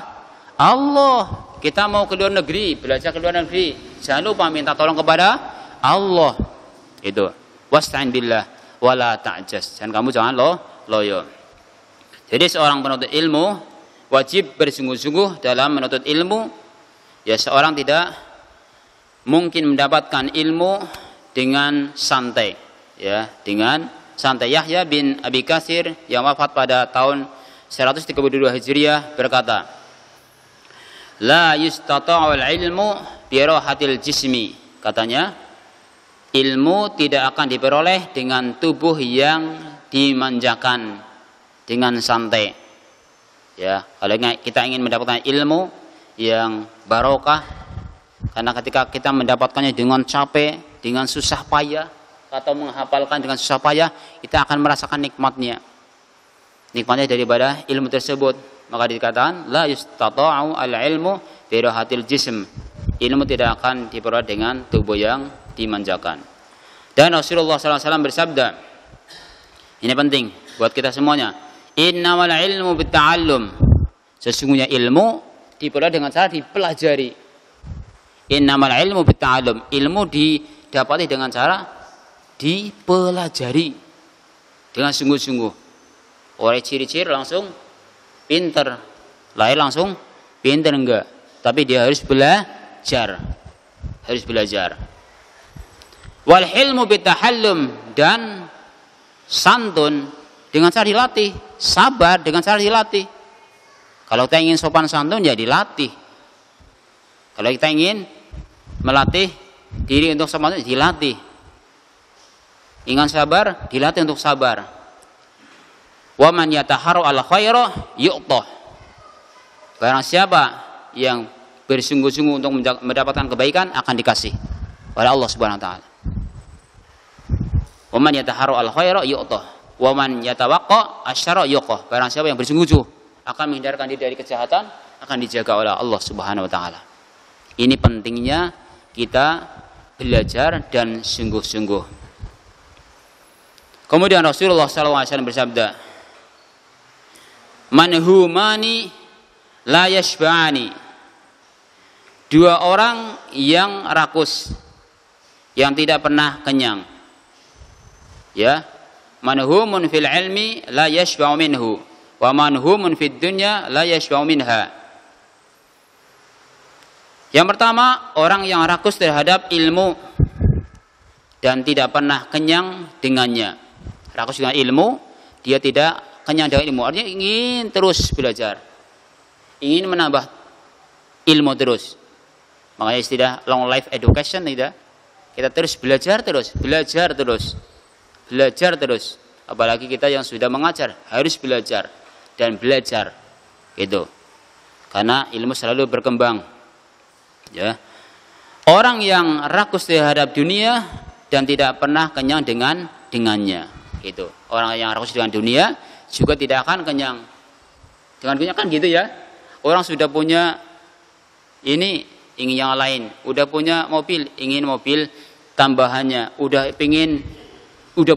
Allah. Kita mau ke luar negeri, belajar ke luar negeri, jangan lupa minta tolong kepada Allah. Itu wasta'in billah wala ta'jas. Dan kamu jangan loyo. Jadi seorang penuntut ilmu wajib bersungguh-sungguh dalam menuntut ilmu. Ya seorang tidak mungkin mendapatkan ilmu dengan santai. Ya, dengan santai. Yahya bin Abi Katsir yang wafat pada tahun 132 Hijriah berkata, la yustata'ul ilmu bi rahatil jismi. Katanya, ilmu tidak akan diperoleh dengan tubuh yang dimanjakan, dengan santai. Ya, kalau kita ingin mendapatkan ilmu yang barokah, karena ketika kita mendapatkannya dengan capek, dengan susah payah, atau menghafalkan dengan susah payah, kita akan merasakan nikmatnya daripada ilmu tersebut. Maka dikatakan la yustata'u al-ilmu bi rahatil jism. Ilmu tidak akan diperoleh dengan tubuh yang dimanjakan. Dan Rasulullah SAW bersabda, ini penting buat kita semuanya, innamal ilmu bitta'allum. Sesungguhnya ilmu diperoleh dengan cara dipelajari. Innamal ilmu bitta'allum. Ilmu didapati dengan cara dipelajari dengan sungguh-sungguh. Oleh ciri-ciri langsung pinter, lahir langsung pinter enggak, tapi dia harus belajar. Harus belajar. Wal hilmu bitahallum, dan santun dengan cara dilatih, sabar dengan cara dilatih. Kalau kita ingin sopan santun ya dilatih. Kalau kita ingin melatih diri untuk sopan santun dilatih. Ingin sabar, dilatih untuk sabar. Wa man yataharru al khaira yu'tah. Barang siapa yang bersungguh-sungguh untuk mendapatkan kebaikan akan dikasih oleh Allah Subhanahu wa taala. Wa man yataharru al khaira yu'tah. Wa man yatawaqqa asyarra yuqah. Barang siapa yang bersungguh-sungguh akan menghindarkan diri dari kejahatan akan dijaga oleh Allah Subhanahu wa taala. Ini pentingnya kita belajar dan sungguh-sungguh. Kemudian Rasulullah SAW bersabda, manhumani la yashba'ani. Dua orang yang rakus, yang tidak pernah kenyang. Ya, manhumun fil ilmi la yashba'u minhu, wa manhumun fid dunya la yashba'u minha. Yang pertama, orang yang rakus terhadap ilmu dan tidak pernah kenyang dengannya. Rakus dengan ilmu, dia tidak kenyang dengan ilmu, artinya ingin terus belajar, ingin menambah ilmu terus. Makanya istilah long life education, tidak? Kita terus belajar terus, belajar terus, belajar terus. Apalagi kita yang sudah mengajar harus belajar dan belajar, itu. Karena ilmu selalu berkembang. Ya, orang yang rakus terhadap dunia dan tidak pernah kenyang dengannya, itu. Orang yang rakus dengan dunia juga tidak akan kenyang dengan dunia, kan gitu ya. Orang sudah punya ini ingin yang lain, udah punya mobil ingin mobil tambahannya, udah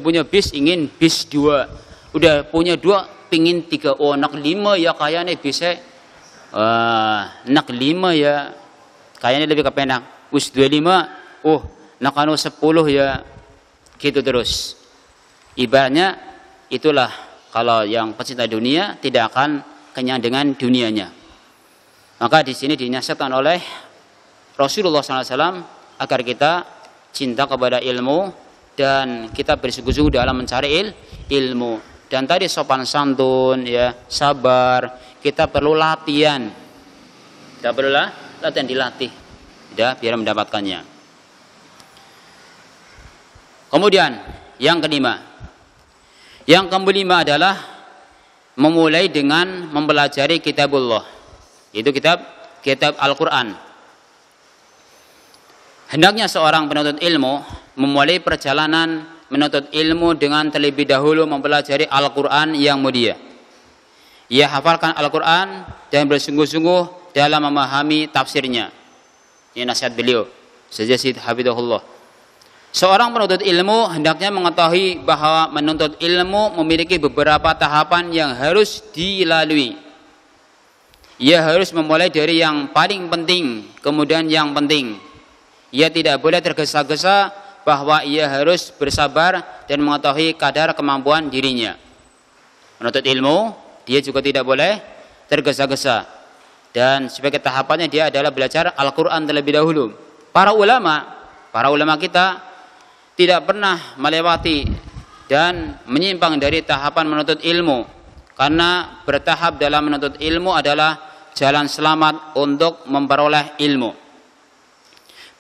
punya bis ingin bis 2, udah punya 2 pingin 3. Oh nak 5 ya kayaknya bisa, nak 5 ya kayaknya lebih kepenak. Us 25, oh nak 10 ya, gitu terus. Ibaratnya itulah, kalau yang pecinta dunia tidak akan kenyang dengan dunianya. Maka di sini dinasihatkan oleh Rasulullah SAW agar kita cinta kepada ilmu dan kita bersungguh-sungguh dalam mencari ilmu. Dan tadi sopan santun, ya, sabar, kita perlu latihan. Kita perlu latihan, dilatih, ya, biar mendapatkannya. Kemudian yang kelima. Yang kelima adalah memulai dengan mempelajari kitabullah. Itu kitab Al-Quran. Hendaknya seorang penuntut ilmu memulai perjalanan menuntut ilmu dengan terlebih dahulu mempelajari Al-Quran yang mulia. Ia hafalkan Al-Quran dan bersungguh-sungguh dalam memahami tafsirnya. Ini nasihat beliau, Sayyid Hafidhahullah. Seorang penuntut ilmu hendaknya mengetahui bahwa menuntut ilmu memiliki beberapa tahapan yang harus dilalui. Ia harus memulai dari yang paling penting, kemudian yang penting. Ia tidak boleh tergesa-gesa, bahwa ia harus bersabar dan mengetahui kadar kemampuan dirinya. Menuntut ilmu, dia juga tidak boleh tergesa-gesa. Dan sebagai tahapannya dia adalah belajar Al-Quran terlebih dahulu. Para ulama kita tidak pernah melewati dan menyimpang dari tahapan menuntut ilmu, karena bertahap dalam menuntut ilmu adalah jalan selamat untuk memperoleh ilmu.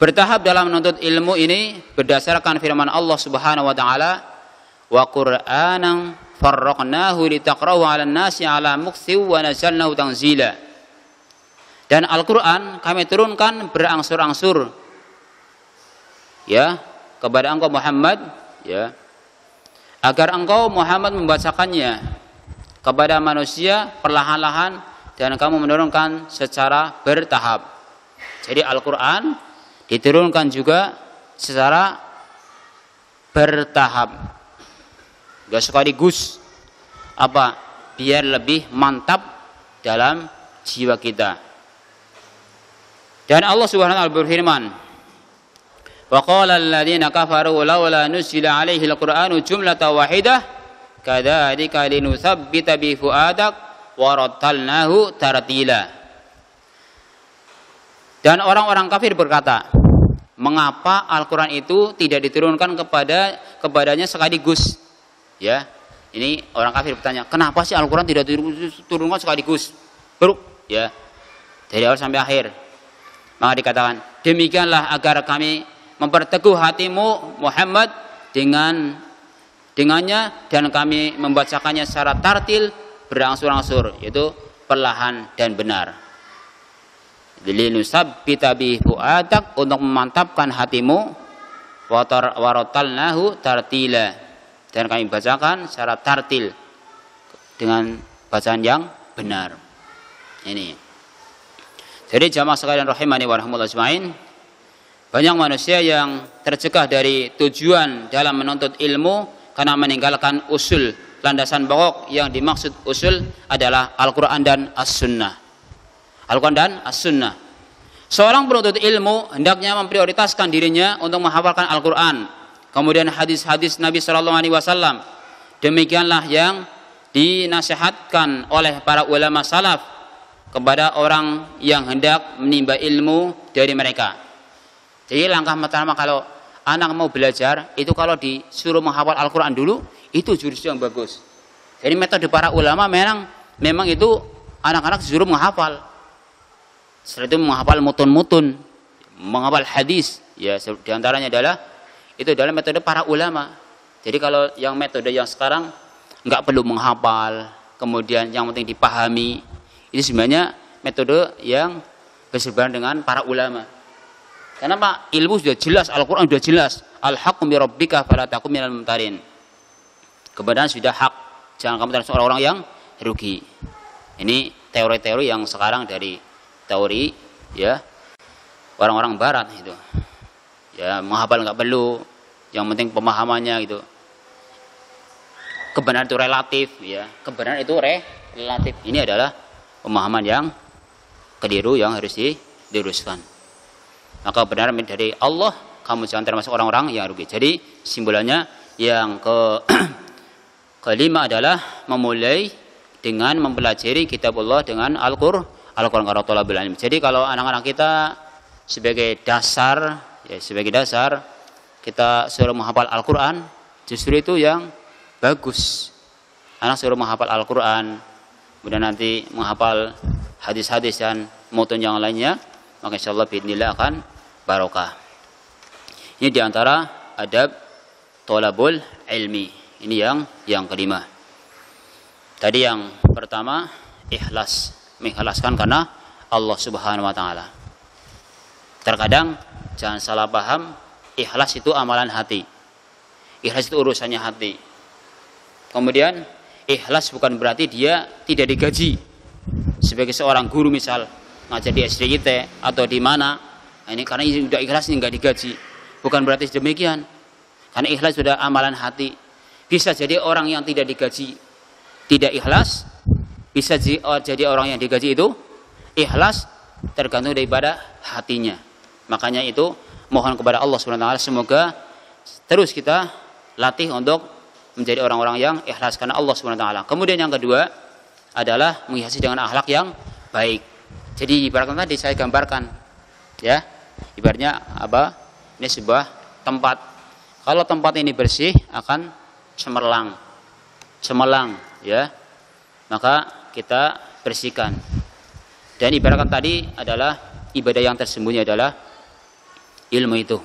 Bertahap dalam menuntut ilmu ini berdasarkan firman Allah Subhanahu wa taala, wa Qur'anan farraqnahu litaqra'u 'alan nasi 'ala muktsin wa nazzalnahu tanzila. Dan Al-Qur'an kami turunkan berangsur-angsur, ya, kepada engkau Muhammad, ya, agar engkau Muhammad membacakannya kepada manusia perlahan-lahan dan kamu menurunkan secara bertahap. Jadi Al-Quran diturunkan juga secara bertahap, gak sekaligus, apa, biar lebih mantap dalam jiwa kita. Dan Allah Subhanahu wa taala berfirman, wa qala alladziina kafaru laula nuzila 'alaihi al-Qur'anu jumlatan wahidah kadzalika linutsabbita bi fu'adak wa rattalnahu tartila. Dan orang-orang kafir berkata, mengapa Al-Quran itu tidak diturunkan kepadanya sekaligus? Ya, ini orang kafir bertanya, kenapa sih Al-Quran tidak diturunkan sekaligus? Ya, dari awal sampai akhir. Maka dikatakan, demikianlah agar kami memperteguh hatimu Muhammad dengannya, dan kami membacakannya secara tartil berangsur-angsur, yaitu perlahan dan benar. Linusabbita bihi fu'adak, untuk memantapkan hatimu, warotalnahu tartila, dan kami bacakan secara tartil dengan bacaan yang benar. Ini. Jadi jamaah sekalian rahimani wa rahimakumullah ajmain, banyak manusia yang tercegah dari tujuan dalam menuntut ilmu karena meninggalkan usul, landasan pokok. Yang dimaksud usul adalah Al-Quran dan As-Sunnah. Al-Quran dan As-Sunnah. Seorang penuntut ilmu hendaknya memprioritaskan dirinya untuk menghafalkan Al-Quran, kemudian hadis-hadis Nabi SAW. Demikianlah yang dinasihatkan oleh para ulama salaf kepada orang yang hendak menimba ilmu dari mereka. Jadi langkah pertama kalau anak mau belajar, itu kalau disuruh menghafal Al-Quran dulu, itu jurus yang bagus. Jadi metode para ulama memang itu anak-anak disuruh menghafal. Setelah itu menghafal mutun-mutun, menghafal hadis. Ya, diantaranya adalah metode para ulama. Jadi kalau yang metode yang sekarang nggak perlu menghafal, kemudian yang penting dipahami, itu sebenarnya metode yang berseberangan dengan para ulama. Karena Pak, ilmu sudah jelas, Al-Quran sudah jelas, al-haqqu min rabbika fala takum minal mumtarin. Kebenaran sudah hak, jangan kamu termasuk orang-orang yang rugi. Ini teori-teori yang sekarang dari teori ya orang-orang barat itu. Ya, menghafal nggak perlu, yang penting pemahamannya gitu. Kebenaran itu relatif, ya. Kebenaran itu relatif. Ini adalah pemahaman yang keliru yang harus diluruskan. Maka kebenaran dari Allah, kamu jangan termasuk orang-orang yang rugi. Jadi simbolannya yang kelima adalah memulai dengan mempelajari kitab Allah dengan Al-Quran karena thalabul ilm. Jadi kalau anak-anak kita sebagai dasar kita suruh menghafal Al-Quran, justru itu yang bagus. Anak suruh menghafal Al-Quran, kemudian nanti menghafal hadis-hadis dan mutun yang lainnya, maka insyaallah biidznillah akan barokah. Ini diantara adab thalabul ilmi. Ini yang kelima. Tadi yang pertama ikhlas, mengikhlaskan karena Allah Subhanahu wa taala. Terkadang jangan salah paham, ikhlas itu amalan hati. Ikhlas itu urusannya hati. Kemudian ikhlas bukan berarti dia tidak digaji. Sebagai seorang guru misal ngajar di SDIT atau di mana, ini karena sudah ikhlas ini nggak digaji. Bukan berarti demikian. Karena ikhlas sudah amalan hati. Bisa jadi orang yang tidak digaji tidak ikhlas, bisa jadi orang yang digaji itu ikhlas, tergantung daripada hatinya. Makanya itu mohon kepada Allah Subhanahu wa taala semoga terus kita latih untuk menjadi orang-orang yang ikhlas karena Allah Subhanahu wa taala. Kemudian yang kedua adalah menghiasi dengan akhlak yang baik. Jadi ibaratnya tadi saya gambarkan, ya, ibaratnya apa? Ini sebuah tempat. Kalau tempat ini bersih akan cemerlang, ya. Maka kita bersihkan. Dan ibaratkan tadi adalah ibadah yang tersembunyi adalah ilmu itu.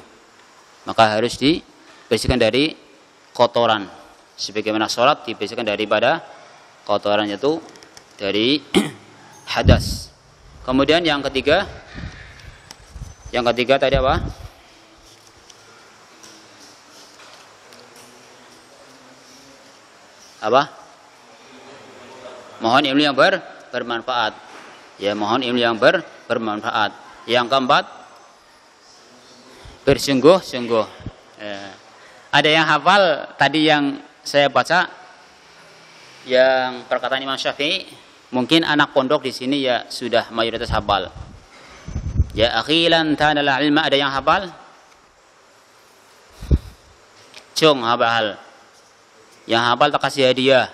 Maka harus dibersihkan dari kotoran. Sebagaimana sholat dibersihkan daripada kotoran itu dari hadas. Kemudian yang ketiga tadi apa? Mohon ilmu yang bermanfaat. Ya, mohon ilmu yang bermanfaat. Yang keempat, bersungguh-sungguh. Ada yang hafal tadi yang saya baca, yang perkataan Imam Syafi'i, mungkin anak pondok di sini ya sudah mayoritas hafal. Ya akhilan tanal ilma, ada yang hafal? Cung hafal. Yang hafal tak kasih hadiah.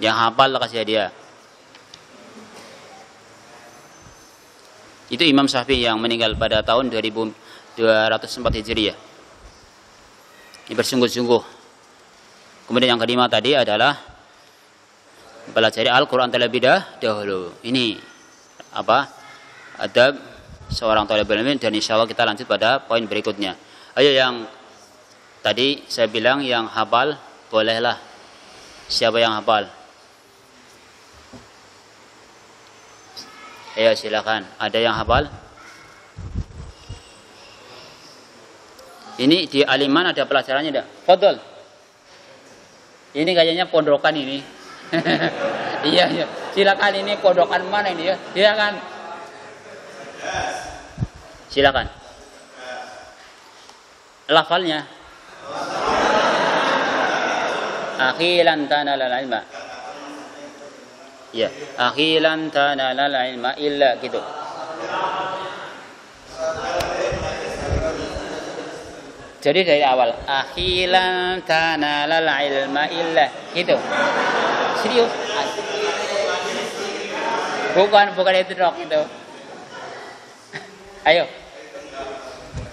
Yang hafal tak kasih hadiah. Itu Imam Syafi'i yang meninggal pada tahun 2204 Hijriah. Ini bersungguh-sungguh. Kemudian yang kelima tadi adalah pelajari Al-Quran terlebih dahulu. Ini adab seorang thalibul ilmi, dan insya Allah kita lanjut pada poin berikutnya. Ayo, yang tadi saya bilang yang hafal bolehlah. Siapa yang hafal? Ayo silakan. Ada yang hafal? Ini di Aliman ada pelajarannya enggak? Fadhol. Ini kayaknya pondokan ini. Iya. Silakan, ini pondokan mana ini ya? Silakan. Silakan. Lafalnya. Akhilan tanalal ilma. Ya, akhilan tanalal ilma illa gitu. Jadi dari awal, akhilan tanalal ilma illa gitu. Serius? Bukan itu dok itu. Ayo.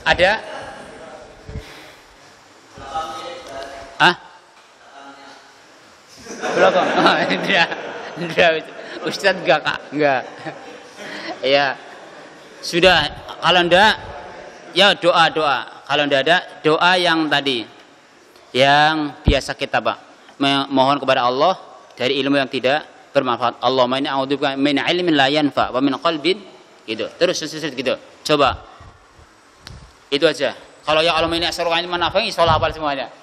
Ada? Belakang. Enggak. Ustadz enggak, Kak. Enggak. Ya. Sudah, kalau enggak ya doa. Kalau enggak ada, doa yang tadi yang biasa kita mohon kepada Allah dari ilmu yang tidak bermanfaat. Allahumma inni a'udzubika min ilmin la yanfa wa min qalbin gitu. Terus gitu. Coba. Itu aja. Kalau ya Allahumma inni as'aluka ilman nafi'an, insyaallah hafal semuanya.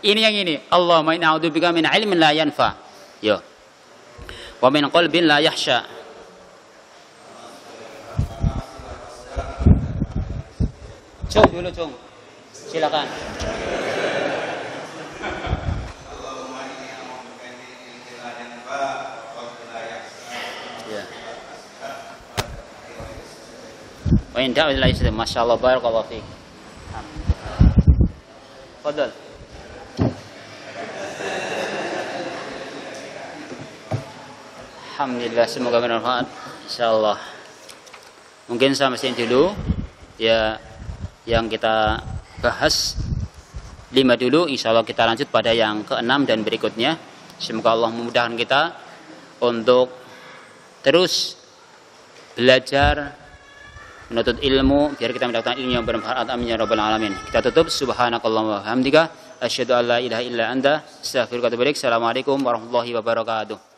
Ini yang ini. Allahumma inni a'udzubika min ilmin la yanfa. Yo. Wa min qalbin la yahsha. Cung dulu, Cung. Silakan. Ya. Wa in da'ila islam, masyaallah, barakallahu fiik. Fadhal. Alhamdulillah, semoga bermanfaat insyaallah. Mungkin sampai sini dulu ya yang kita bahas 5 dulu, insyaallah kita lanjut pada yang ke-6 dan berikutnya. Semoga Allah memudahkan kita untuk terus belajar menuntut ilmu biar kita mendapatkan ilmu yang bermanfaat. Amin ya rabbal alamin. Kita tutup, subhanakallahumma wa bihamdika asyhadu an la ilaha illa anta astaghfiruka wa atubu ilaik. Assalamualaikum warahmatullahi wabarakatuh.